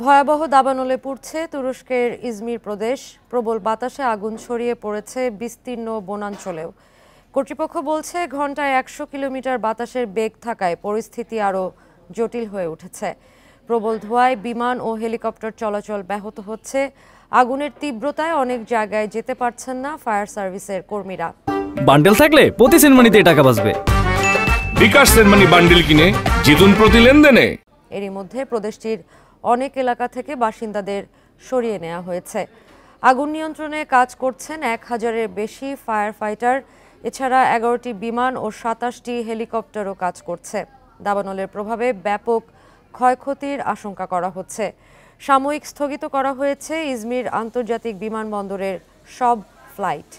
ভয়াবহ দাবানলে পুড়ছে তুরস্কের ইজমির প্রদেশ। প্রবল বাতাসে আগুন ছড়িয়ে পড়েছে বিস্তীর্ণ বনাঞ্চলেও। কর্তৃপক্ষ বলছে ঘন্টায় ১০০ কিলোমিটার বাতাসের বেগ থাকায় পরিস্থিতি আরও জটিল হয়ে উঠেছে। প্রবল ধোঁয়ায় বিমান ও হেলিকপ্টার চলাচল ব্যাহত হচ্ছে। আগুনের তীব্রতায় অনেক জায়গায় যেতে পারছেন না ফায়ার সার্ভিসের কর্মীরা। বান্ডেল থাকলে প্রতি সেনমানিতে টাকা বাঁচবে। বিকাশ সেনমানি বান্ডেল কিনে জিতুন প্রতি লেনদেনে। এরই মধ্যে প্রদেশটির অনেক এলাকা থেকে বাসিন্দাদের সরিয়ে নেওয়া হয়েছে। আগুন নিয়ন্ত্রণে কাজ করছেন ১,০০০-এর বেশি ফায়ার ফাইটার। এছাড়া ১১টি বিমান ও ২৭টি হেলিকপ্টারও কাজ করছে। দাবানলের প্রভাবে ব্যাপক ক্ষয়ক্ষতির আশঙ্কা করা হচ্ছে। সাময়িক স্থগিত করা হয়েছে ইজমির আন্তর্জাতিক বিমানবন্দরের সব ফ্লাইট।